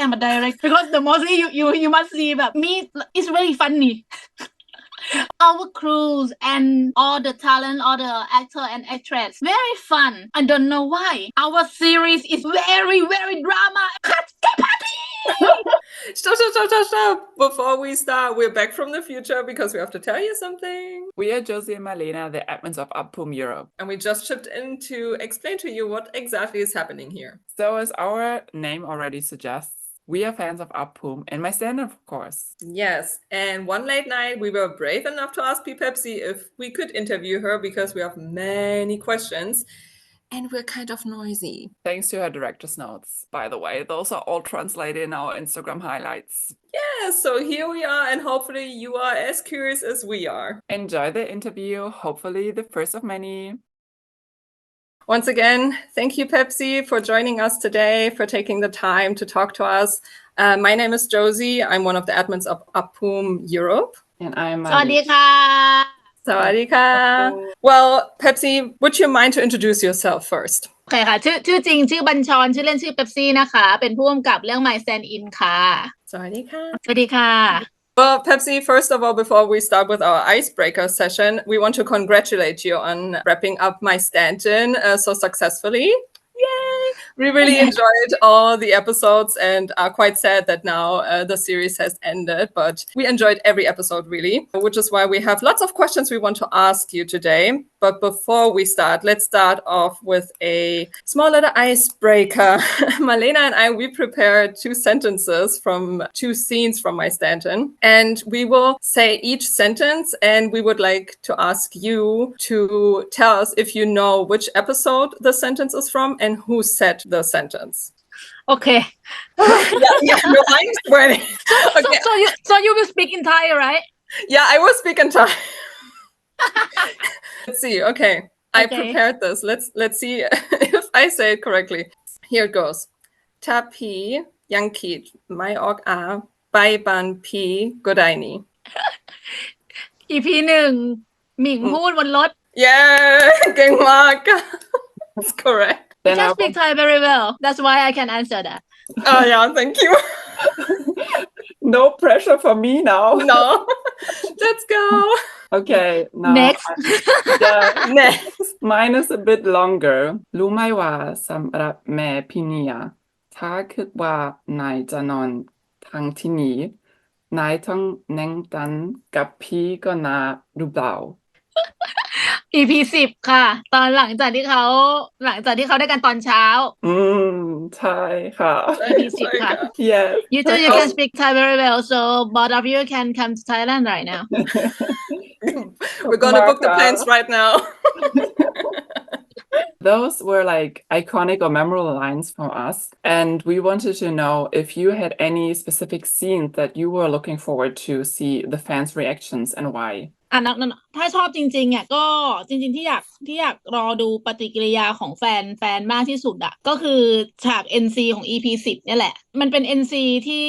am a director because the mostly you must see but me it's really funny our crews and all the talent all the actor and actress very fun I don't know why our series is very drama Stop. Before we start, we're back from the future because we have to tell you something. We are Josie and Marlena, the admins of Upboom Europe. And we just chipped in to explain to you what exactly is happening here. So as our name already suggests, we are fans of Upboom and my stand-up, of course. Yes, and one late night we were brave enough to ask Pepsi if we could interview her because we have many questions. And we're kind of noisy. Thanks to her director's notes, by the way. Those are all translated in our Instagram highlights. Yeah, so here we are, and hopefully you are as curious as we are. Enjoy the interview, hopefully the first of many. Once again, thank you, Pepsi, for joining us today, for taking the time to talk to us. My name is Josie. I'm one of the admins of Upboom Europe. And I'm สวัสดีค่ะ Sawadika. Well, Pepsi, would you mind to introduce yourself first? โอเคค่ะชื่อจริงชื่อบัญชรชื่อเล่นชื่อเป๊ปซี่นะคะเป็นผู้กำกับเรื่อง My Stand In ค่ะ Sawadika. สวัสดีค่ะ Well, Pepsi, first of all, before we start with our icebreaker session, we want to congratulate you on wrapping up My Stand-In so successfully. Yay! We really enjoyed all the episodes and are quite sad that now the series has ended, but we enjoyed every episode really, which is why we have lots of questions we want to ask you today. But before we start, let's start off with a small little icebreaker. Marlena and I, we prepared 2 sentences from 2 scenes from My Stand-In, and we will say each sentence, and we would like to ask you to tell us if you know which episode the sentence is from and who said the sentence. โอเค Yeah, no, I'm sweating. Okay. so you will speak in Thai right Yeah, I will speak in Thai. Let's see. Okay. I Okay. prepared this. Let's see if I say it correctly. Here it goes. ถ้าผียังคิดไม่ออกไปบ้านผีก็ได้นี่ EP 1หมิงพูดบนรถ Yeah, เก่งมาก That's correct. You Then can I speak Thai very well that's why I can answer that Oh yeah, thank you. no pressure for me now. No. Let's go. Okay, now Next. Next. mine is a bit longer. รู้ไหมว่าสำหรับแม่พี่เนี่ยถ้าคิดว่านายจะนอนทางที่นี้นายต้องนั่งกันกับพี่ก็นะหรือเปล่า EP 10ค่ะ ตอนหลังจากที่เขาได้กันตอนเช้า ใช่ค่ะ EP 10ค่ะ Yes. You too you can speak Thai very well so both of you can come to Thailand right now We're gonna book the planes right now. Those were like iconic or memorable lines from us, and we wanted to know if you had any specific scenes that you were looking forward to see the fans' reactions and why. อ่ะถ้าชอบจริงๆอ่ะก็จริงๆที่อยากรอดูปฏิกิริยาของแฟนมากที่สุดอ่ะก็คือฉาก NC ของ EP 10เนี่ยแหละมันเป็น NC ที่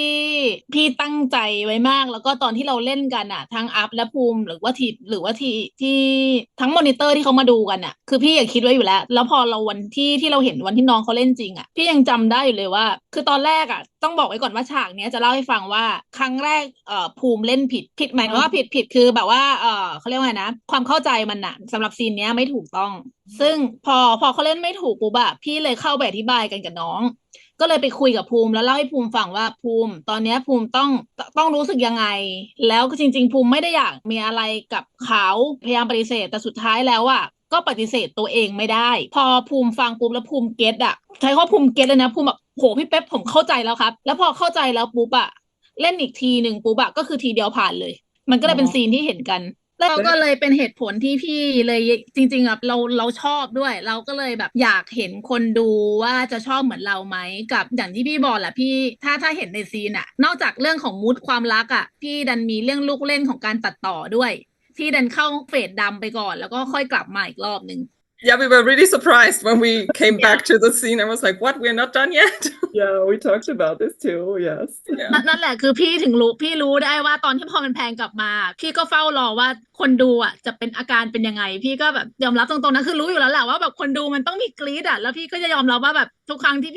พี่ตั้งใจไว้มากแล้วก็ตอนที่เราเล่นกันอ่ะทั้งอัพและภูมิหรือว่าที่ทั้งมอนิเตอร์ที่เขามาดูกันอ่ะคือพี่อยากคิดไว้อยู่แล้วพอเราวันที่เราเห็นวันที่น้องเขาเล่นจริงอ่ะพี่ยังจำได้อยู่เลยว่าคือตอนแรกอ่ะต้องบอกไว้ก่อนว่าฉากเนี้ยจะเล่าให้ฟังว่าครั้งแรกภูมิเล่นผิดหมายถึงว่าผิดคือแบบว่าเขาเรียกว่าไงนะความเข้าใจมันน่ะสำหรับซีนเนี้ยไม่ถูกต้องซึ่งพอเขาเล่นไม่ถูกปุ๊บอะพี่เลยเข้าไปอธิบายกันกับน้องก็เลยไปคุยกับภูมิแล้วเล่าให้ภูมิฟังว่าภูมิตอนเนี้ยภูมิต้องรู้สึกยังไงแล้วจริงๆภูมิไม่ได้อยากมีอะไรกับเขาพยายามปฏิเสธแต่สุดท้ายแล้วอะก็ปฏิเสธตัวเองไม่ได้พอภูมิฟังปุ๊บแล้วภูมิเก็ตอะใช้คำว่าภูมิเก็ตเลยนะภูมิแบบโหพี่เป๊ปผมเข้าใจแล้วครับแล้วพอเข้าใจแล้วปุ๊บอะเล่นอีกทีหนึ่งปุ๊บอะก็คือทีเดียวผ่านเลยมันก็เลยเป็นซีนที่เห็นกันแล้วก็เลยเป็นเหตุผลที่พี่เลยจริงๆอ่ะเราชอบด้วยเราก็เลยแบบอยากเห็นคนดูว่าจะชอบเหมือนเราไหมกับอย่างที่พี่บอกแหละพี่ถ้าเห็นในซีนอ่ะนอกจากเรื่องของมูดความรักอ่ะพี่ดันมีเรื่องลูกเล่นของการตัดต่อด้วยที่ดันเข้าเฟสดำไปก่อนแล้วก็ค่อยกลับมาอีกรอบนึง Yeah, we were really surprised when we came back to the scene. I was like, what? We're not done yet? Yeah, we talked about this too. Yes. Yeah. นั่นแหละคือพี่รู้ได้ว่าตอนที่พอมันแพงกลับมาพี่ก็เฝ้ารอว่าคนดูอ่ะจะเป็นอาการเป็นยังไงพี่ก็แบบยอมรับตรงๆนะคือรู้อยู่แล้วแหละว่าแบบคนดูมันต้องมีกรี๊ดอ่ะแล้วพี่ก็จะยอมรับว่าแบบทุกครั้งที่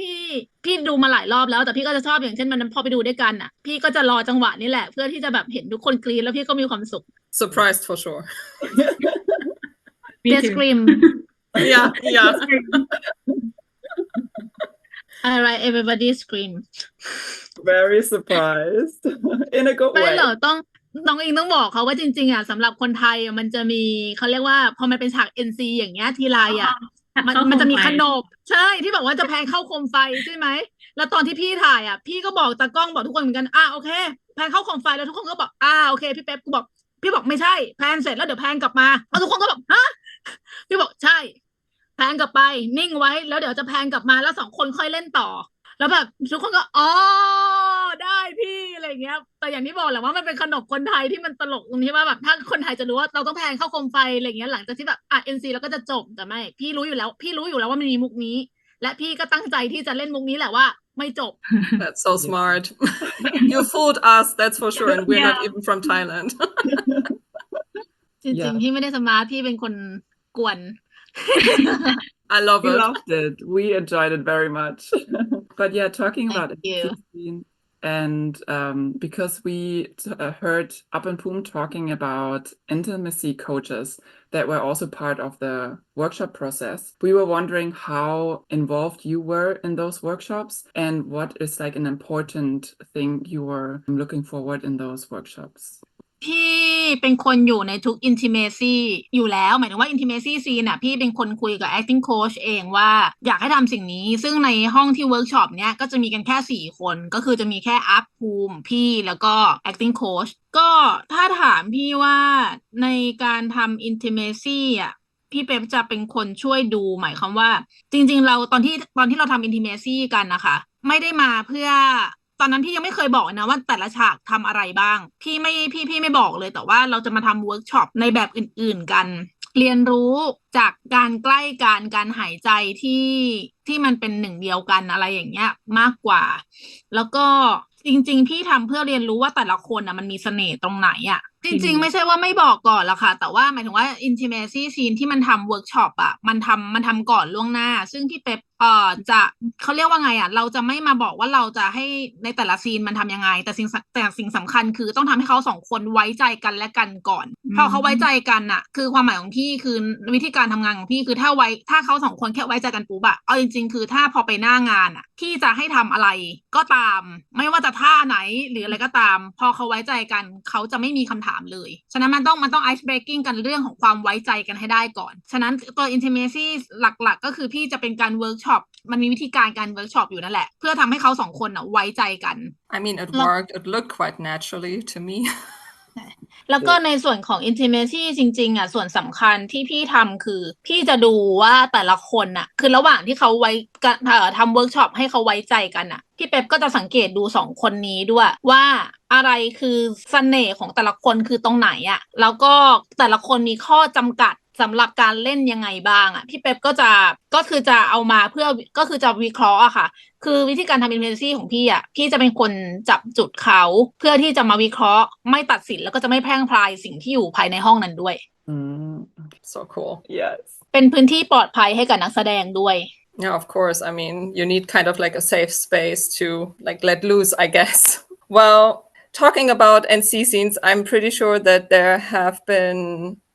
พี่ดูมาหลายรอบแล้วแต่พี่ก็จะชอบอย่างเช่นมันพอไปดูด้วยกันอ่ะพี่ก็จะรอจังหวะนี้แหละเพื่อที่จะแบบเห็นทุกคนกรี๊ดแล้วพี่ก็มีความสุข Surprised for sure. They scream Yeah, yeah. alright everybody scream Very surprised in a good ไม่ way. เหรอต้องเองต้องบอกเขาว่าจริงๆอ่ะสำหรับคนไทยอ่ะมันจะมีเขาเรียกว่าพอมันเป็นฉาก NC อย่างเงี้ยทีไรอ่ะมันจะมีขนบใช่ที่บอกว่าจะแพนเข้าโคมไฟใช่ไหมแล้วตอนที่พี่ถ่ายอ่ะพี่ก็บอกตากล้องบอกทุกคนเหมือนกันโอเคแพนเข้าโคมไฟแล้วทุกคนก็บอกโอเคพี่เป๊ปกูบอกพี่บอกไม่ใช่แพนเสร็จแล้วเดี๋ยวแพนกลับมาแล้วทุกคนก็บอกฮะพี่บอกใช่แพนกลับไปนิ่งไว้แล้วเดี๋ยวจะแพนกลับมาแล้วสองคนค่อยเล่นต่อ แล้วแบบทุกคนก็ได้พี่อะไรเงี้ยแต่อย่างที่บอกแหละว่ามันเป็นขนบคนไทยที่มันตลกตรงที่ว่าแบบถ้าคนไทยจะรู้ว่าเราต้องแพนเข้าโคมไฟอะไรเงี้ยหลังจากที่แบบNC แล้วก็จะจบแต่ไม่พี่รู้อยู่แล้วว่ามันมีมุกนี้และพี่ก็ตั้งใจที่จะเล่นมุกนี้แหละว่าไม่จบ That's so smart. You fooled us, that's for sure. And we're not even from Thailand. จริงๆพี่ไม่ได้สมาร์ทพี่เป็นคนกวน I love We it. loved it. We enjoyed it very much. But yeah, talking about Thank you. scene and because we heard Up and Poom talking about intimacy coaches that were also part of the workshop process, we were wondering how involved you were in those workshops and what is like an important thing you were looking forward in those workshops. พี่เป็นคนอยู่ในทุก intimacy อยู่แล้วหมายถึงว่า intimacy scene น่ะพี่เป็นคนคุยกับ acting coach เองว่าอยากให้ทำสิ่งนี้ซึ่งในห้องที่เวิร์กช็อปเนี้ยก็จะมีกันแค่4 คนก็คือจะมีแค่อัพภูมิพี่แล้วก็ acting coach ก็ถ้าถามพี่ว่าในการทำ intimacy อ่ะพี่เป๊ปจะเป็นคนช่วยดูหมายความว่าจริงๆเราตอนที่เราทำ intimacy กันนะคะไม่ได้มาเพื่อตอนนั้นพี่ยังไม่เคยบอกนะว่าแต่ละฉากทำอะไรบ้างพี่ไม่บอกเลยแต่ว่าเราจะมาทำเวิร์กช็อปในแบบอื่นๆกันเรียนรู้จากการใกล้การหายใจที่มันเป็นหนึ่งเดียวกันอะไรอย่างเงี้ยมากกว่าแล้วก็จริงๆพี่ทำเพื่อเรียนรู้ว่าแต่ละคนมันมีเสน่ห์ตรงไหนจริงๆไม่ใช่ว่าไม่บอกก่อนละค่ะแต่ว่าหมายถึงว่า intimacy scene ที่มันทำเวิร์กช็อปมันทำก่อนล่วงหน้าซึ่งพี่เป๊ปจะเขาเรียกว่าไงเราจะไม่มาบอกว่าเราจะให้ในแต่ละซีนมันทำยังไงแต่สิ่งสำคัญคือต้องทำให้เขา2 คนไว้ใจกันและกันก่อนพอเขาไว้ใจกันคือความหมายของพี่คือวิธีการทำงานของพี่คือถ้าเขา2 คนแค่ไว้ใจกันปุ๊บเอาจริงๆคือถ้าพอไปหน้างานพี่จะให้ทำอะไรก็ตามไม่ว่าจะท่าไหนหรืออะไรก็ตามพอเขาไว้ใจกันเขาจะไม่มีคำถามเลยฉะนั้นมันต้อง ice breaking กันเรื่องของความไว้ใจกันให้ได้ก่อนฉะนั้นตัว intimacy หลักๆก็คือพี่จะเป็นการเวิร์กช็อปมันมีวิธีการเวิร์กช็อปอยู่นั่นแหละเพื่อทำให้เขา2 คนไว้ใจกัน I mean, it worked. It looked quite naturally to me. แล้วก็ในส่วนของ intimacy จริงๆส่วนสำคัญที่พี่ทำคือพี่จะดูว่าแต่ละคนคือระหว่างที่เขาทำเวิร์กช็อปให้เขาไว้ใจกันพี่เป๊ปก็จะสังเกตดู2 คนนี้ด้วยว่าอะไรคือเสน่ห์ของแต่ละคนคือตรงไหนแล้วก็แต่ละคนมีข้อจำกัดสำหรับการเล่นยังไงบ้างพี่เป๊ปก็คือจะเอามาเพื่อก็คือจะวิเคราะห์ค่ะคือวิธีการทำ intimacy ของพี่พี่จะเป็นคนจับจุดเขาเพื่อที่จะมาวิเคราะห์ไม่ตัดสินแล้วก็จะไม่แพร่งพรายสิ่งที่อยู่ภายในห้องนั้นด้วย So cool. Yes. เป็นพื้นที่ปลอดภัยให้กับนักแสดงด้วย Yeah, of course. I mean, you need kind of like a safe space to like let loose, I guess. Well, talking about NC scenes, I'm pretty sure that there have been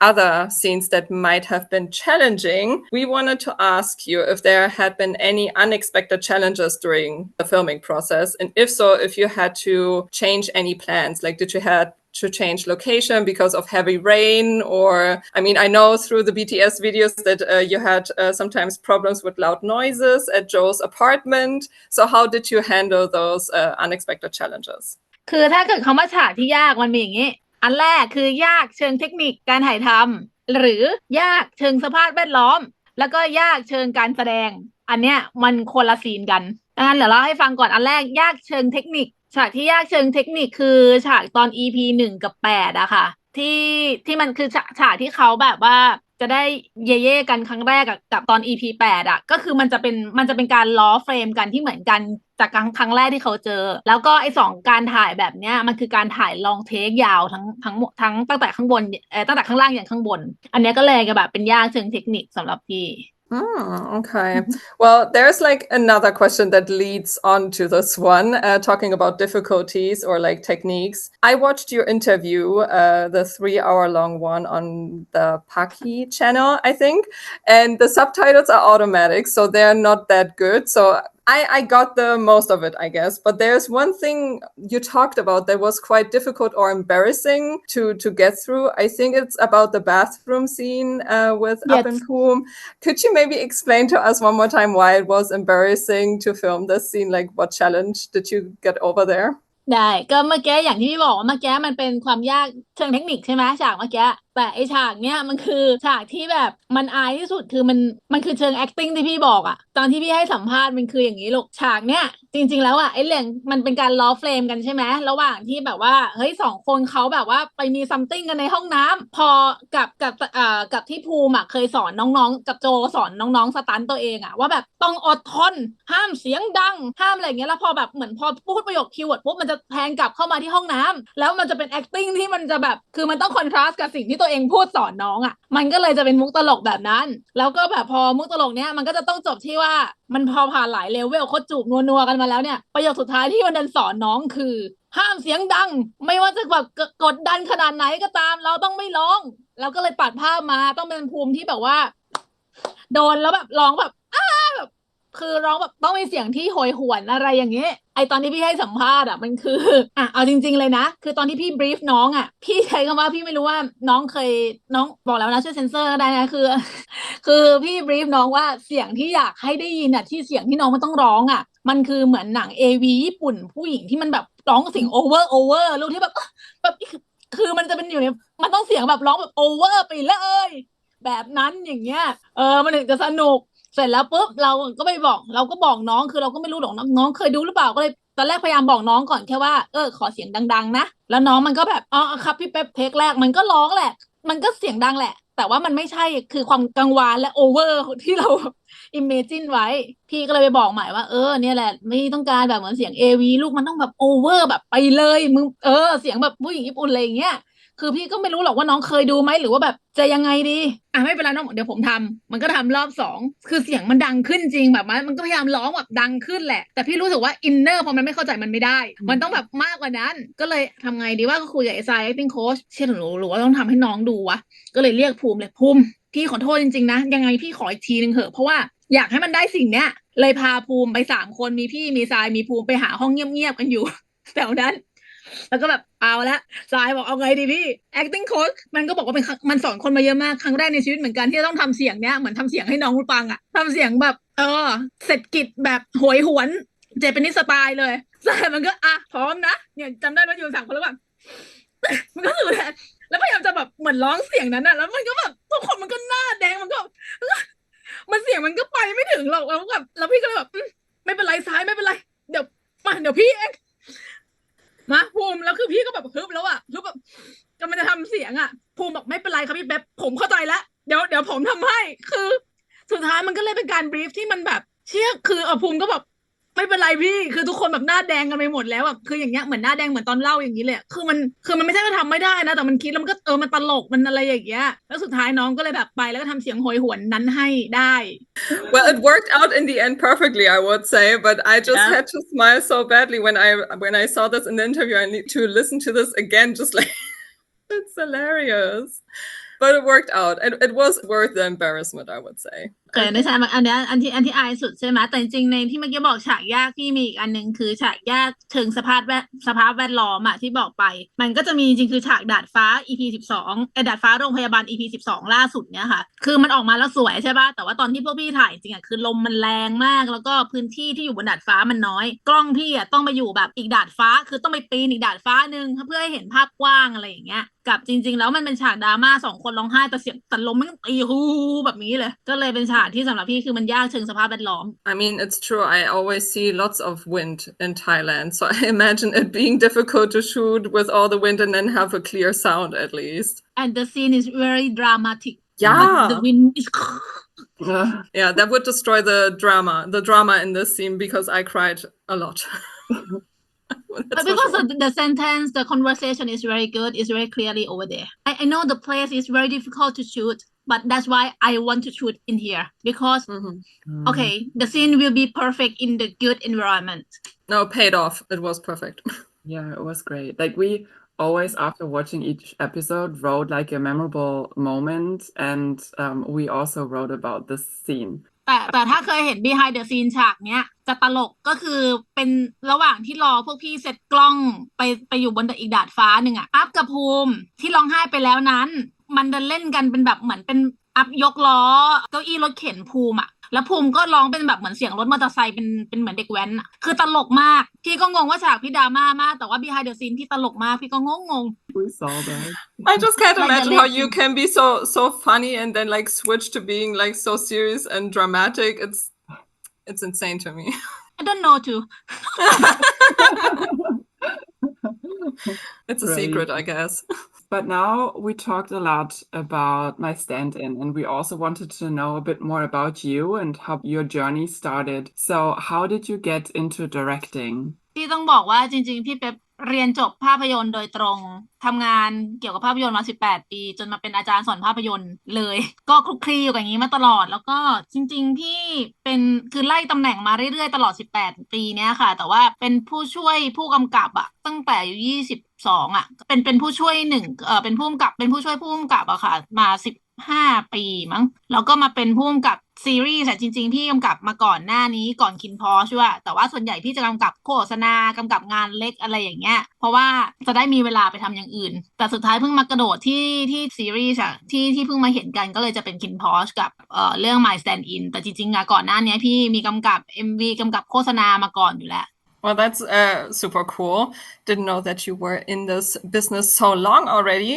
other scenes that might have been challenging. We wanted to ask you if there had been any unexpected challenges during the filming process. And if so, if you had to change any plans, like did you had to change location because of heavy rain, or I mean, I know through the BTS videos that you had sometimes problems with loud noises at Joe's apartment. So how did you handle those unexpected challenges? คือถ้าเกิดคำว่าฉากที่ยากมันมีอย่างนี้อันแรกคือยากเชิงเทคนิคการถ่ายทำหรือยากเชิงสภาพแวดล้อมแล้วก็ยากเชิงการแสดงอันเนี้ยมันคนละซีนกันดังนั้นเดี๋ยวเล่าให้ฟังก่อนอันแรกยากเชิงเทคนิคฉากที่ยากเชิงเทคนิคคือฉากตอน EP 1 กับ 8ค่ะ ที่ที่มันคือฉากที่เขาแบบว่าจะได้เย่ๆกันครั้งแรกกับตอน EP 8อ่ะก็คือมันจะเป็นการล้อเฟรมกันที่เหมือนกันจากครั้งแรกที่เขาเจอแล้วก็ไอ้2การถ่ายแบบเนี้ยมันคือการถ่ายลองเทคยาวทั้งตั้งแต่ข้างบนตั้งแต่ข้างล่างอย่างข้างบนอันเนี้ยก็เลยแบบเป็นยากเชิงเทคนิคสำหรับพี่ Okay. Well, there's like another question that leads on to this one, talking about difficulties or like techniques. I watched your interview, the 3 hour long one on the Paki channel, I think, and the subtitles are automatic, so they're not that good. So I got the most of it, I guess. But there's one thing you talked about that was quite difficult or embarrassing to get through. I think it's about the bathroom scene with Up and Yes. Poom. Could you maybe explain to us one more time why it was embarrassing to film this scene? Like, what challenge did you get over there? ได้ก็เมื่อกี้อย่างที่พี่บอกว่าเมื่อกี้มันเป็นความยากเชิงเทคนิคใช่ไหมฉากเมื่อกี้แต่ไอฉากเนี้ยมันคือฉากที่แบบมันอายที่สุดคือมันคือเชิง acting ที่พี่บอกอะตอนที่พี่ให้สัมภาษณ์มันคืออย่างนี้ลูกฉากเนี้ยจริงๆแล้วอะไอเรื่องมันเป็นการล้อเฟรมกันใช่ไหมระหว่างที่แบบว่าเฮ้ย2 คนเขาแบบว่าไปมี something กันในห้องน้ำพอกับที่ภูมิอะเคยสอนน้องๆกับโจสอนน้องๆสตันตัวเองอะว่าแบบต้องอดทนห้ามเสียงดังห้ามอะไรอย่างเงี้ยแล้วพอแบบเหมือนพอพูดประโยคคีย์เวิร์ดปุ๊บมันจะแทงกลับเข้ามาที่ห้องน้ำแล้วมันจะเป็น acting ที่มันจะแบบคือมันต้องคอนทราสต์กับสิ่งที่ตัวเองพูดสอนน้องอะมันก็เลยจะเป็นมุกตลกแบบนั้นแล้วก็แบบพอมุกตลกเนี้ยมันก็จะต้องจบที่ว่ามันพอผ่านหลายเลเวลเขาจูบนัวๆกันมาแล้วเนี่ยประโยคสุดท้ายที่มันดันสอนน้องคือห้ามเสียงดังไม่ว่าจะแบบกดดันขนาดไหนก็ตามเราต้องไม่ร้องแล้วก็เลยปัดภาพมาต้องเป็นภูมิที่แบบว่าโดนแล้วแบบร้องแบบแบบคือร้องแบบต้องมีเสียงที่โหยหวนอะไรอย่างเงี้ยไอตอนที่พี่ให้สัมภาษณ์อ่ะมันคือเอาจริงๆเลยนะคือตอนที่พี่บรีฟน้องอ่ะพี่ใช้คำว่าพี่ไม่รู้ว่าน้องบอกแล้วนะช่วยเซ็นเซอร์ก็ได้นะคือพี่บรีฟน้องว่าเสียงที่อยากให้ได้ยินอ่ะที่เสียงที่น้องมันต้องร้องอ่ะมันคือเหมือนหนังAVญี่ปุ่นผู้หญิงที่มันแบบร้องเสียงโอเวอร์ลูกที่แบบคือมันจะเป็นอยู่ในมันต้องเสียงแบบร้องแบบโอเวอร์ไปเลยแบบนั้นอย่างเงี้ยมันถึงจะสนุก เสร็จแล้วปุ๊บเราก็บอกน้องคือเราก็ไม่รู้หรอกน้องเคยดูหรือเปล่าก็เลยตอนแรกพยายามบอกน้องก่อนแค่ว่าขอเสียงดังๆนะแล้วน้องมันก็แบบอ๋อครับพี่เป๊ปเทคแรกมันก็ร้องแหละมันก็เสียงดังแหละแต่ว่ามันไม่ใช่คือความกังวานและโอเวอร์ที่เราอิมเมจินไว้พี่ก็เลยไปบอกใหม่ว่าเนี่ยแหละไม่ต้องการแบบเหมือนเสียงAVลูกมันต้องแบบโอเวอร์แบบไปเลยมึงเสียงแบบผู้หญิงญี่ปุ่นอะไรอย่างเงี้ย คือพี่ก็ไม่รู้หรอกว่าน้องเคยดูไหมหรือว่าแบบจะยังไงดีไม่เป็นไรน้องเดี๋ยวผมทำมันก็ทำรอบ2คือเสียงมันดังขึ้นจริงแบบมันก็พยายามร้องแบบดังขึ้นแหละแต่พี่รู้สึกว่าอินเนอร์พอมันไม่เข้าใจมันไม่ได้มันต้องแบบมากกว่านั้นก็เลยทำไงดีว่าก็คุยกับไอ้ทราย acting coach เชื่อหรือว่าต้องทำให้น้องดูวะก็เลยเรียกภูมิเลยภูมิพี่ขอโทษจริงๆนะยังไงพี่ขออีกทีนึงเถอะเพราะว่าอยากให้มันได้สิ่งเนี้ยเลยพาภูมิไป3 คนมีพี่มีทรายมีภูมิไปหาห้องเงียบๆกันอยู่ แถวนั้นแล้วก็แบบเอาละสายบอกเอาไงดีพี่ acting coach มันก็บอกว่ามันสอนคนมาเยอะมากครั้งแรกในชีวิตเหมือนกันที่จะต้องทำเสียงเนี้ยเหมือนทำเสียงให้น้องฟังอะทำเสียงแบบเสร็จกิจแบบโหยหวนเจแปนิสสไตล์เลยสายมันก็พร้อมนะเนี่ยจำได้ไหมอยู่3 คนแล้วแบบมันก็สื่อแล้วพยายามจะแบบเหมือนร้องเสียงนั้นอะแล้วมันก็แบบทุกคนมันก็หน้าแดงมันเสียงมันก็ไปไม่ถึงหรอกแล้วพี่ก็เลยแบบไม่เป็นไรซ้ายไม่เป็นไรเดี๋ยวพี่เองมาภูมิแล้วคือพี่ก็แบบฮึบแล้วอะฮึบแบบกำลังจะทำเสียงอะภูมิบอกไม่เป็นไรครับพี่แป๊บผมเข้าใจแล้วเดี๋ยวผมทำให้คือสุดท้ายมันก็เลยเป็นการบรีฟที่มันแบบเชี่ยคือภูมิก็แบบไม่เป็นไรพี่คือทุกคนแบบหน้าแดงกันไปหมดแล้วอะคืออย่างเงี้ยเหมือนหน้าแดงเหมือนตอนเล่าอย่างนี้เลยคือมันไม่ใช่ว่าทำไม่ได้นะแต่มันคิดแล้วมันก็มันตลกมันอะไรอย่างเงี้ยแล้วสุดท้ายน้องก็เลยแบบไปแล้วก็ทำเสียงโหยหวนนั้นให้ได้ Well, it worked out in the end perfectly, I would say, but I just had to smile so badly when I saw this in the interview. I need to listen to this again, just like it's hilarious. But it worked out. It was worth the embarrassment, I would say. แต่ในฉากอันเนี้ยอันที่อายสุดใช่ไหมแต่จริงๆในที่เมื่อกี้บอกฉากยากที่มีอีกอันหนึ่งคือฉากยากเชิงสภาพแวดล้อมอะที่บอกไปมันก็จะมีจริงคือฉากดาดฟ้า EP 12ดาดฟ้าโรงพยาบาล EP 12ล่าสุดเนี่ยค่ะคือมันออกมาแล้วสวยใช่ป่ะแต่ว่าตอนที่พวกพี่ถ่ายจริงอะคือลมมันแรงมากแล้วก็พื้นที่ที่อยู่บนดาดฟ้ามันน้อยกล้องพี่อะต้องมาอยู่แบบอีกดาดฟ้าคือต้องไปปีนอีกดาดฟ้านึงเพื่อให้เห็นภาพกว้างอะไรอย่างเงี้ยกับจริงๆแล้วมันเป็นฉากดราม่า2 คนร้องไห้แต่เสียงแต่ลมมันตีฮูแบบนี้เลยก็เลยเป็นฉาก านที่สำหรับพี่คือมันยากเชิงสภาพแวดล้อม I mean, it's true. I always see lots of wind in Thailand. So I imagine it being difficult to shoot with all the wind and then have a clear sound at least. and the scene is very dramatic Yeah. like the wind is Yeah, that would destroy the drama in this scene because I cried a lot. That's for because sure. the sentence the conversation is very good it's very clearly over there I know the place is very difficult to shoot but that's why I want to shoot in here because Mhm. okay the scene will be perfect in the good environment No, it paid off. It was perfect. Yeah, it was great. Like we always, after watching each episode, wrote like a memorable moment, and we also wrote about this scene. แต่ถ้าเคยเห็น behind the scene ฉากเนี้ยจะตลกก็คือเป็นระหว่างที่รอพวกพี่เซตกล้องไปอยู่บนอีกดาดฟ้าหนึ่งอะอัพกับภูมิที่ร้องไห้ไปแล้วนั้นมันเดินเล่นกันเป็นแบบเหมือนเป็นอัพยกล้อเก้าอี้รถเข็นภูมิอะแล้วภูมิก็ร้องเป็นแบบเหมือนเสียงรถมอเตอร์ไซค์เป็นเหมือนเด็กแว้นอะคือตลกมากพี่ก็งงว่าฉากพี่ดราม่ามากแต่ว่า behind the scene พี่ตลกมากพี่ก็งง We saw that. I just can't Like the imagine how lip you sync. can be so funny and then like switch to being like so serious and dramatic. It's insane to me. I don't know too It's a Right. secret, I guess. But now we talked a lot about my stand-in, and we also wanted to know a bit more about you and how your journey started. So, how did you get into directing? พี่ต้องบอกว่าจริงๆพี่เป๊ปเรียนจบภาพยนตร์โดยตรงทำงานเกี่ยวกับภาพยนตร์มา18 ปีจนมาเป็นอาจารย์สอนภาพยนตร์เลย ก็คลุกคลีอยู่กับอย่างนี้มาตลอด แล้วก็จริงๆพี่เป็นคือไล่ตำแหน่งมาเรื่อยๆตลอด18 ปีเนี้ยค่ะ แต่ว่าเป็นผู้ช่วยผู้กำกับอะตั้งแต่อายุ22อะเป็นผู้ช่วยหนึ่งเป็นผู้กำกับเป็นผู้ช่วยผู้กำกับอะค่ะมา15 ปีมั้งแล้วก็มาเป็นผู้กำกับซีรีส์แต่จริงๆพี่กำกับมาก่อนหน้านี้ก่อนคินพอชด้วยแต่ว่าส่วนใหญ่พี่จะกำกับโฆษณากำกับงานเล็กอะไรอย่างเงี้ยเพราะว่าจะได้มีเวลาไปทำอย่างอื่นแต่สุดท้ายเพิ่งมากระโดดที่ซีรีส์อะที่เพิ่งมาเห็นกันก็เลยจะเป็นคินพอชกับเรื่อง My Stand In แต่จริงๆอะก่อนหน้านี้พี่มีกำกับ MV กำกับโฆษณามาก่อนอยู่แล้ว Well, that's super cool. Didn't know that you were in this business so long already.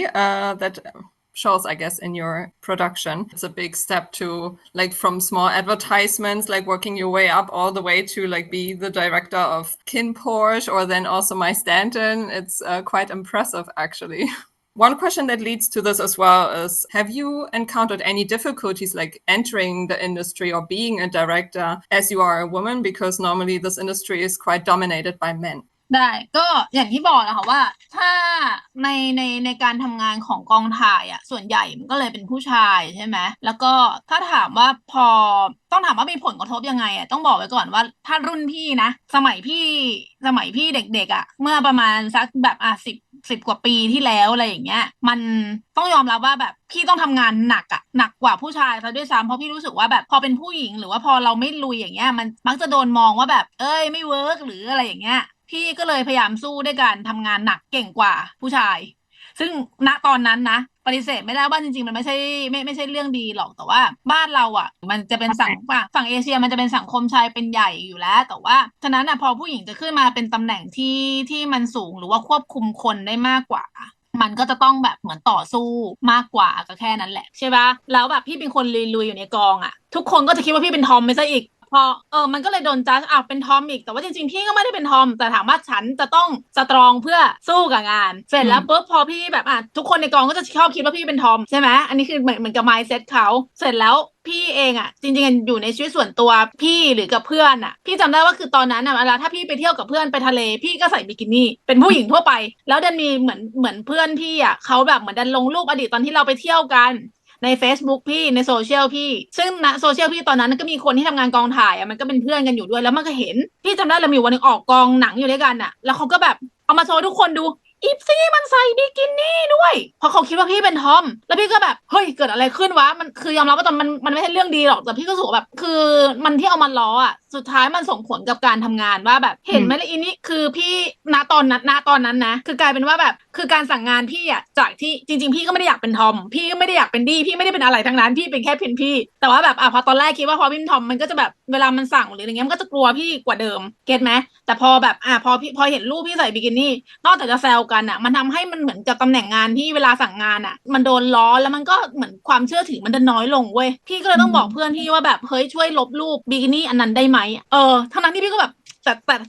That shows, I guess, in your production. It's a big step to like from small advertisements, like working your way up all the way to like be the director of Kin Porsche or then also My Stand-in. It's quite impressive, actually. One question that leads to this as well is, have you encountered any difficulties like entering the industry or being a director as you are a woman? Because normally this industry is quite dominated by men. ได้ก็อย่างที่บอกนะคะว่าถ้าในการทำงานของกองถ่ายอ่ะส่วนใหญ่มันก็เลยเป็นผู้ชายใช่ไหมแล้วก็ถ้าถามว่าต้องถามว่ามีผลกระทบยังไงอ่ะต้องบอกไว้ก่อนว่าถ้ารุ่นพี่นะสมัยพี่เด็กๆอ่ะเมื่อประมาณสักแบบ10 กว่าปีที่แล้วอะไรอย่างเงี้ยมันต้องยอมรับว่าแบบพี่ต้องทำงานหนักอ่ะหนักกว่าผู้ชายซะด้วยซ้ำเพราะพี่รู้สึกว่าแบบพอเป็นผู้หญิงหรือว่าพอเราไม่ลุยอย่างเงี้ยมันมักจะโดนมองว่าแบบเอ้ยไม่เวิร์กหรืออะไรอย่างเงี้ยพี่ก็เลยพยายามสู้ด้วยการทำงานหนักเก่งกว่าผู้ชายซึ่งณตอนนั้นนะปฏิเสธไม่ได้ว่าจริงๆมันไม่ใช่เรื่องดีหรอกแต่ว่าบ้านเราอ่ะมันจะเป็นฝั่งเอเชียมันจะเป็นสังคมชายเป็นใหญ่อยู่แล้วแต่ว่าฉะนั้นอ่ะพอผู้หญิงจะขึ้นมาเป็นตำแหน่งที่มันสูงหรือว่าควบคุมคนได้มากกว่ามันก็จะต้องแบบเหมือนต่อสู้มากกว่าก็แค่นั้นแหละใช่ปะแล้วแบบพี่เป็นคนลุยๆอยู่ในกองอ่ะทุกคนก็จะคิดว่าพี่เป็นทอมไปซะอีกพอมันก็เลยโดนจัดเป็นทอมอีกแต่ว่าจริงๆพี่ก็ไม่ได้เป็นทอมแต่ถามว่าฉันจะต้องสตรองเพื่อสู้กับงานเสร็จแล้วปุ๊บพอพี่แบบทุกคนในกองก็จะชอบคิดว่าพี่เป็นทอมใช่ไหมอันนี้คือเหมือนกับ mindset เขาเสร็จแล้วพี่เองจริงๆอยู่ในชีวิตส่วนตัวพี่หรือกับเพื่อนพี่จำได้ว่าคือตอนนั้นเวลาถ้าพี่ไปเที่ยวกับเพื่อนไปทะเลพี่ก็ใส่บิกินี่เป็นผู้หญิงทั่วไปแล้วดันมีเหมือนเพื่อนพี่เขาแบบเหมือนดันลงรูปอดีตตอนที่เราไปเที่ยวกันใน Facebook พี่ในโซเชียลพี่ซึ่งณโซเชียลพี่ตอนนั้นก็มีคนที่ทำงานกองถ่ายมันก็เป็นเพื่อนกันอยู่ด้วยแล้วมันก็เห็นพี่จำได้เรามีวันนึงออกกองหนังอยู่ด้วยกันแล้วเขาก็แบบเอามาโชว์ทุกคนดูอีฟซี่มันใส่บิกินี่ด้วยเพราะเขาคิดว่าพี่เป็นทอมแล้วพี่ก็แบบเฮ้ยเกิดอะไรขึ้นวะมันคือยอมรับว่าตอนมันไม่ใช่เรื่องดีหรอกแต่พี่ก็รู้สึกแบบคือมันที่เอามาล้อ สุดท้ายมันส่งผลกับการทำงานว่าแบบเห็นไหมล่ะอีนี่คือพี่ณตอนนั้นนะคือกลายเป็นว่าแบบคือการสั่งงานพี่อ่ะจากที่จริงๆพี่ก็ไม่ได้อยากเป็นทอมพี่ก็ไม่ได้อยากเป็นดี้พี่ไม่ได้เป็นอะไรทั้งนั้นพี่เป็นแค่เป็นพี่แต่ว่าแบบพอตอนแรกคิดว่าพอเป็นทอมมันก็จะแบบเวลามันสั่งหรืออะไรเงี้ยมันก็จะกลัวพี่กว่าเดิมเก็ตไหมแต่พอแบบพอเห็นรูปพี่ใส่บิกินี่นอกจากจะแซวกันอ่ะมันทำให้มันเหมือนกับตำแหน่งงานที่เวลาสั่งงานอ่ะมันโดนล้อแล้วมันก็เหมือนความเชื่อถือมันจะน้อยลงเว้ยพี่ก็เลยต้องบอกเพื่อนพี่ว่าแบบเฮ้ยช่วยลบรูปบิกินี่อันนั้นได้ไหมทั้งที่พี่ก็แบบ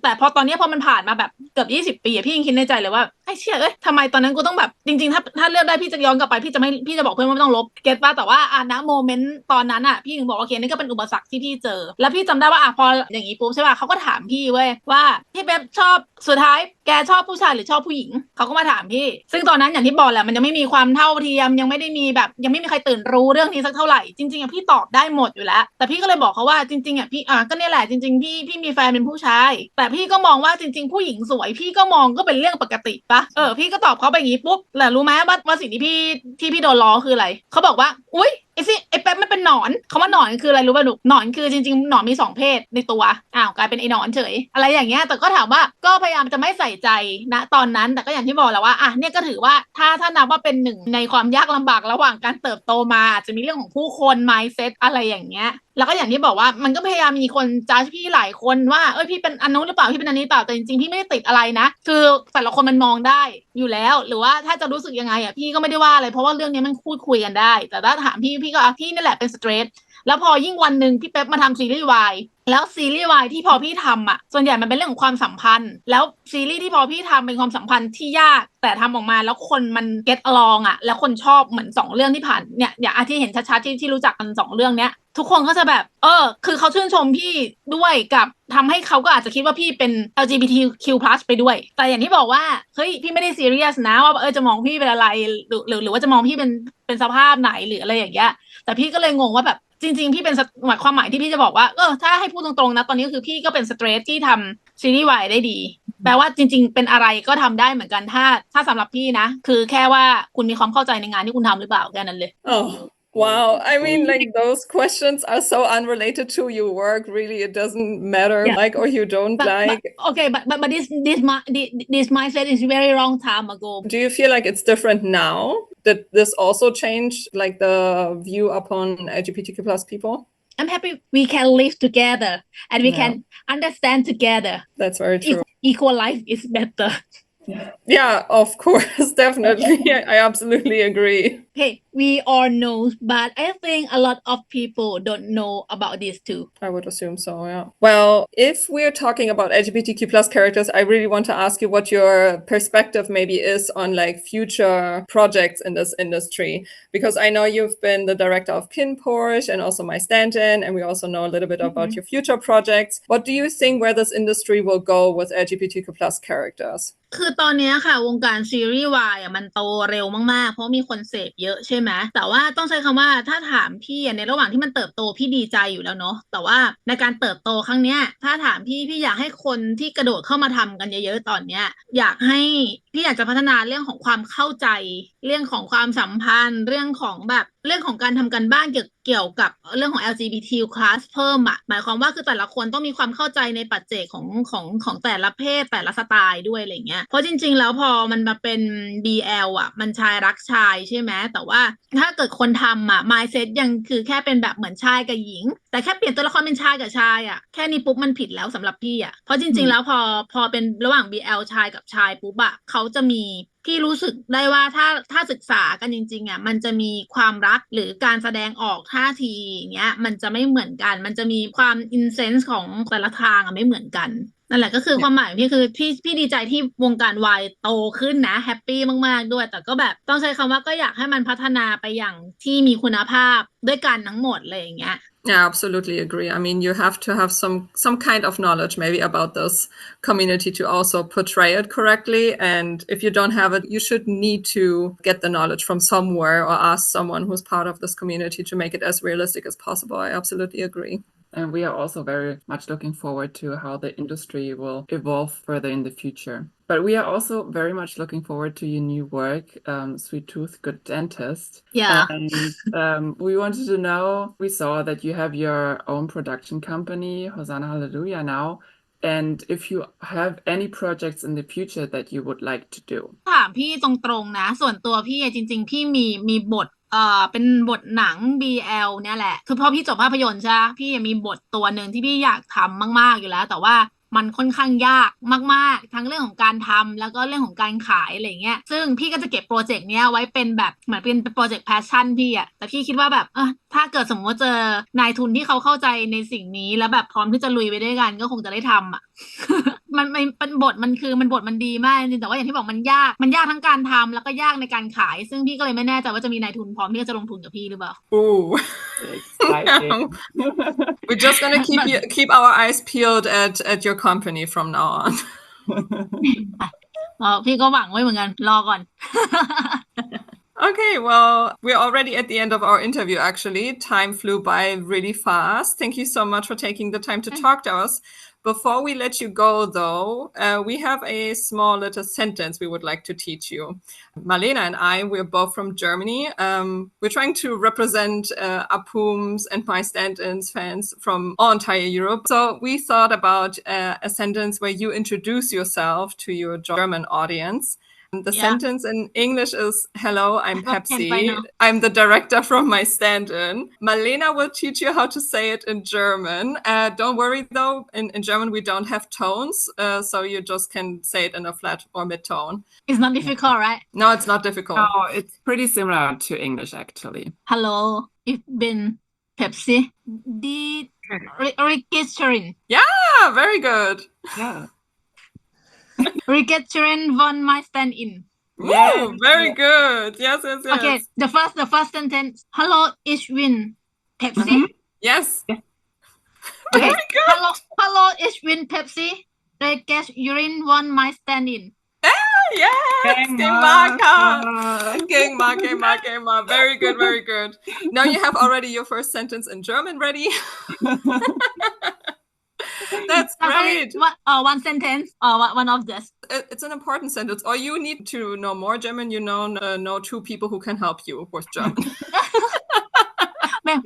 แต่พอตอนนี้พอมันผ่านมาแบบเกือบ20 ปีอะพี่ยังคิดในใจเลยว่าไอ้เชี่ยทำไมตอนนั้นกูต้องแบบจริงๆถ้าเลือกได้พี่จะย้อนกลับไปพี่จะบอกเพื่อนว่าไม่ต้องลบเก็ตป่ะแต่ว่าณโมเมนต์ตอนนั้นอะพี่ถึงบอกโอเคนี่ก็เป็นอุปสรรคที่พี่เจอแล้วพี่จำได้ว่าพออย่างนี้ปุ๊บใช่ป่ะเขาก็ถามพี่เว้ยว่าพี่เป๊ปชอบสุดท้ายแกชอบผู้ชายหรือชอบผู้หญิงเขาก็มาถามพี่ซึ่งตอนนั้นอย่างที่บอกแหละมันยังไม่มีความเท่าเทียมยังไม่ได้มีแบบยังไม่มีใครตื่นรู้เรื่องนี้สักเท่าไหร่จริงๆอะพี่ตอบได้หมดอยู่แล้วแต่พี่ก็เลยบอกเขาว่าจริงๆอะพี่ก็เนี่ยแหละจริงๆพี่มีแฟนเป็นผู้ชายแต่พี่ก็มองว่าจริงๆผู้หญิงสวยพี่ก็มองก็เป็นเรื่องปกติปะพี่ก็ตอบเขาไปอย่างนี้ปุ๊บแล้วรู้ไหมว่าสิ่งที่พี่โดนล้อคืออะไรเขาบอกว่าอุ๊ยไอ้แป๊บไม่เป็นหนอนเขาว่าหนอนคืออะไรรู้ป่ะลูกหนอนคือจริงๆหนอนมี2 เพศในตัวกลายเป็นไอ้หนอนเฉยอะไรอย่างเงี้ยแต่ก็ถามว่าก็พยายามจะไม่ใส่ใจนะตอนนั้นแต่ก็อย่างที่บอกแหละว่าเนี่ยก็ถือว่าถ้านับว่าเป็นหนึ่งในความยากลำบากระหว่างการเติบโตมาอาจจะมีเรื่องของผู้คน mindset อะไรอย่างเงี้ยแล้วก็อย่างที่บอกว่ามันก็พยายามมีคนจ้าพี่หลายคนว่าพี่เป็นอันนู้นหรือเปล่าพี่เป็นอันนี้หรือเปล่าแต่จริงๆพี่ไม่ได้ติดอะไรนะคือแต่ละคนมันมองได้อยู่แล้วหรือว่าถ้าจะรู้สึกยังไงพี่ก็ไม่ได้ว่าอะไรเพราะว่าเรื่องนี้มันพูดคุยกันได้แต่ถ้าถามพี่ก็พี่นี่แหละเป็นสเตรทแล้วพอยิ่งวันหนึ่งพี่เป๊ปมาทำซีรีส์วายแล้วซีรีส์วายที่พอพี่ทำส่วนใหญ่มันเป็นเรื่องของความสัมพันธ์แล้วซีรีส์ที่พอพี่ทำเป็นความสัมพันธ์ที่ยากแต่ทำออกมาแล้วคนมัน get along แล้วคนชอบเหมือน2 เรื่องที่ผ่านเนี่ยอย่างที่เห็นชัดๆที่รู้จักกัน2 เรื่องเนี้ยทุกคนก็จะแบบคือเขาชื่นชมพี่ด้วยกับทำให้เขาก็อาจจะคิดว่าพี่เป็น LGBTQ+ ไปด้วยแต่อย่างที่บอกว่าเฮ้ยพี่ไม่ได้ซีเรียสนะว่าจะมองพี่เป็นอะไรหรือว่าจะมองพี่เป็นสภาพไหนหรืออะไรอย่างเงี้ยแต่พี่ก็เลยงงว่าแบบจริงๆพี่เป็นหมายความหมายที่พี่จะบอกว่าถ้าให้พูดตรงๆนะตอนนี้คือพี่ก็เป็นสเตรทที่ทำซีรีส์วายได้ดีแปลว่าจริงๆเป็นอะไรก็ทำได้เหมือนกันถ้าสำหรับพี่นะคือแค่ว่าคุณมีความเข้าใจในงานที่คุณทำหรือเปล่าแค่นั้นเลย Wow. I mean, like those questions are so unrelated to your work. Really, it doesn't matter like or you don't like. But this mindset is very long time ago. Do you feel like it's different now? Did this also change like the view upon LGBTQ+ people? I'm happy we can live together and we can understand together. That's very true. Equal life is better. Yeah, of course, definitely. I absolutely agree. Okay, we all know, but I think a lot of people don't know about this too. I would assume so, yeah. Well, if we're talking about LGBTQ+ characters, I really want to ask you what your perspective maybe is on like future projects in this industry. Because I know you've been the director of Pin Porsche and also My Stand-In, and we also know a little bit about your future projects. What do you think where this industry will go with LGBTQ+ characters? คือตอนนี้ค่ะวงการซีรีส์วายมันโตเร็วมากๆเพราะมีคนเสพเยอะใช่ไหมแต่ว่าต้องใช้คำว่าถ้าถามพี่ในระหว่างที่มันเติบโตพี่ดีใจอยู่แล้วเนาะแต่ว่าในการเติบโตครั้งเนี้ยถ้าถามพี่อยากให้คนที่กระโดดเข้ามาทำกันเยอะๆตอนเนี้ยพี่อยากจะพัฒนาเรื่องของความเข้าใจเรื่องของความสัมพันธ์เรื่องของการทำกันบ้านเกี่ยวกับเรื่องของ LGBT+ เพิ่มหมายความว่าคือแต่ละคนต้องมีความเข้าใจในปัจเจกของแต่ละเพศแต่ละสไตล์ด้วยอะไรเงี้ยเพราะจริงๆแล้วพอมันมาเป็น BL มันชายรักชายใช่ไหมแต่ว่าถ้าเกิดคนทำmindset ยังคือแค่เป็นแบบเหมือนชายกับหญิงแต่แค่เปลี่ยนตัวละครเป็นชายกับชายแค่นี้ปุ๊บมันผิดแล้วสำหรับพี่เพราะจริงๆแล้วพอเป็นระหว่าง BL ชายกับชายปุ๊บเขาจะมีพี่รู้สึกได้ว่าถ้าศึกษากันจริงๆมันจะมีความรักหรือการแสดงออกท่าทีอย่างเงี้ยมันจะไม่เหมือนกันมันจะมีความอินเซนส์ของแต่ละทางไม่เหมือนกันนั่นแหละก็คือความหมายของพี่คือพี่ดีใจที่วงการวายโตขึ้นนะแฮปปี้มากๆด้วยแต่ก็แบบต้องใช้คำว่าก็อยากให้มันพัฒนาไปอย่างที่มีคุณภาพด้วยกันทั้งหมดเลยอย่างเงี้ยYeah, absolutely agree. I mean, you have to have some kind of knowledge maybe about this community to also portray it correctly. And if you don't have it, you should need to get the knowledge from somewhere or ask someone who's part of this community to make it as realistic as possible. I absolutely agree. And we are also very much looking forward to how the industry will evolve further in the future. But we are also very much looking forward to your new work, Sweet Tooth, Good Dentist. Yeah. And we wanted to know, we saw that you have your own production company, Hosanna Hallelujah now. And if you have any projects in the future that you would like to do. ถามพี่ตรงๆนะส่วนตัวพี่จริงๆพี่มีบทเป็นบทหนัง BL เนี่ยแหละคือพอพี่จบภาพยนตร์ใช่ปะพี่มีบทตัวหนึ่งที่พี่อยากทำมากๆอยู่แล้วแต่ว่ามันค่อนข้างยากมากๆทั้งเรื่องของการทำแล้วก็เรื่องของการขายอะไรเงี้ยซึ่งพี่ก็จะเก็บโปรเจกต์เนี้ยไว้เป็นแบบเหมือนเป็นโปรเจกต์แพชชั่นพี่อะแต่พี่คิดว่าแบบถ้าเกิดสมมติว่าเจอนายทุนที่เขาเข้าใจในสิ่งนี้แล้วแบบพร้อมที่จะลุยไปด้วยกันก็คงจะได้ทำอะ มันเป็นบทมันดีมากจริงๆแต่ว่าอย่างที่บอกมันยากทั้งการทำแล้วก็ยากในการขายซึ่งพี่ก็เลยไม่แน่ใจว่าจะมีนายทุนพร้อมที่จะลงทุนกับพี่หรือเปล่า Ooh. Exciting. We're just gonna keep our eyes peeled at your company from now on. พี่ก็หวังไว้เหมือนกันรอก่อน Okay, well, we're already at the end of our interview, actually. Time flew by really fast. Thank you so much for taking the time to talk to us. Before we let you go, though, we have a small little sentence we would like to teach you. Marlena and I, we're both from Germany. We're trying to represent Apum's and my stand-ins fans from all entire Europe. So we thought about a sentence where you introduce yourself to your German audience. The sentence in English is, hello, I'm Pepsi. I'm the director from my stand-in. Marlena will teach you how to say it in German. Don't worry though, in German we don't have tones, so you just can say it in a flat or mid-tone. It's not difficult, right? No, it's not difficult. Oh, it's pretty similar to English, actually. Hello, ich bin Pepsi. Die Registering. Yeah, very good. Yeah. Registering von my stand-in. Yeah, very good. Yes. Okay, the first sentence. Hello, ich bin Pepsi. Yes. Okay. Very good. Hello, ich bin Pepsi. Registering von my stand-in. Yes. King Ma. Very good. Now you have already your first sentence in German ready. That's great. One sentence or one of this. It's an important sentence. Or you need to know more German. You know two people who can help you with German.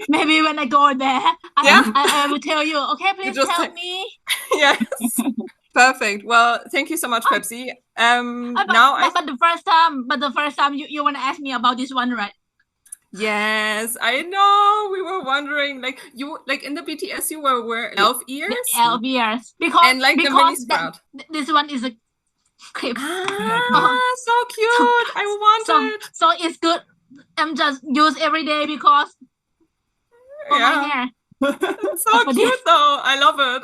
Maybe when I go there, I will tell you. Okay, please help me. Yes. Perfect. Well, thank you so much, Pepsi. But the first time you want to ask me about this one, right? Yes, I know. We were wondering, like in the BTS, you were wearing elf ears. The elf ears, because and like the mini sprout. This one is a clip. So cute. I want it. So it's good. I'm just use every day because for my hair. So cute though. I love it.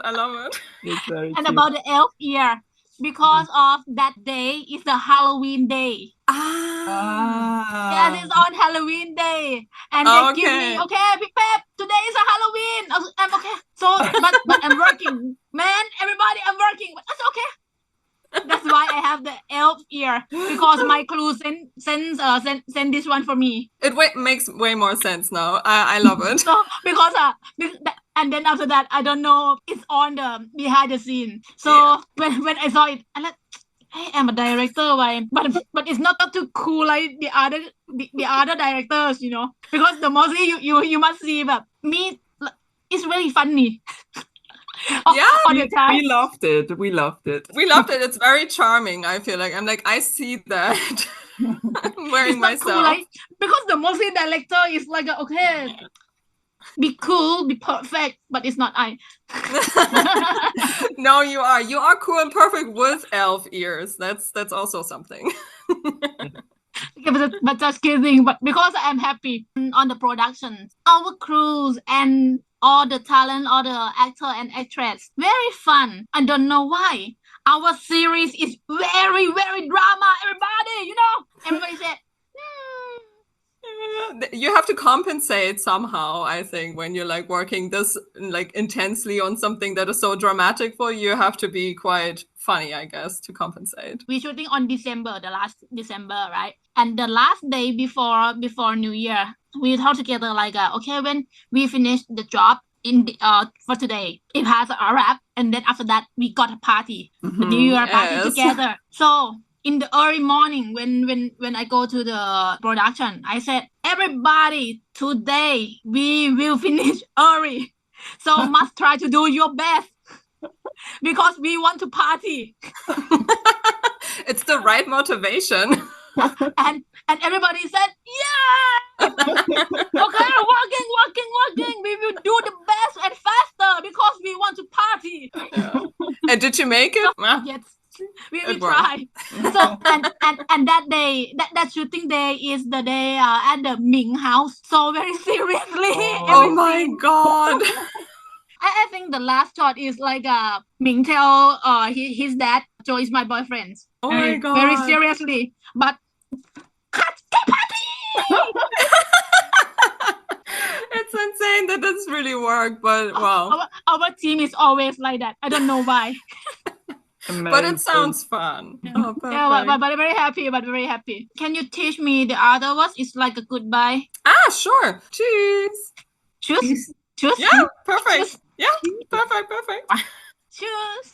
It's very And cute. about the elf ear, because of that day is the Halloween day. Yes, it's on Halloween day, and they give me Big Pep. Today is a Halloween. I'm okay. So, but I'm working, man. Everybody, I'm working, but that's okay. That's why I have the elf ear, because my crew send this one for me. It makes way more sense now. I love it. So because and then after that, I don't know. It's on the behind the scene. So when I saw it, I like, hey, I'm a director, but it's not too cool like the other directors, you know. Because the mostly you must see, but me, it's really funny. All the time. We loved it. It's very charming. I feel like I see that. I'm wearing it's not myself. Cool, like, because the mostly director is like be cool, be perfect, but it's not I. No, you are cool and perfect with elf ears. That's also something. But just kidding. But because I'm happy on the production, our crews and all the talent, all the actor and actress, very fun. I don't know why. Our series is very, very drama. Everybody said. You have to compensate somehow, I think, when you're like working this like intensely on something that is so dramatic for you. You have to be quite funny, I guess, to compensate. We shooting on the last December, right? And the last day before New Year, we talk together like, okay, when we finish the job, for today. It has a wrap, and then after that we got a party, the New Year party Yes. together. So in the early morning, when I go to the production, I said, everybody, today we will finish early, so must try to do your best because we want to party. It's the right motivation. and everybody said, yeah. Okay, working. We will do the best and faster because we want to party. And did you make it? Yes, we It try. So and that day, that shooting day is the day at the Ming house. So very seriously. Oh every my scene. god. I think the last shot is like Ming tell his dad, Joe is my boyfriend. Oh my god. Very seriously. But cut party. It's insane that this really worked, but wow. Our team is always like that. I don't know why. But it sounds fun. Oh, perfect. Yeah, but very happy. Can you teach me the other words? It's like a goodbye. Ah, sure. Cheers. Choose. Yeah, perfect. Yeah, perfect. Choose.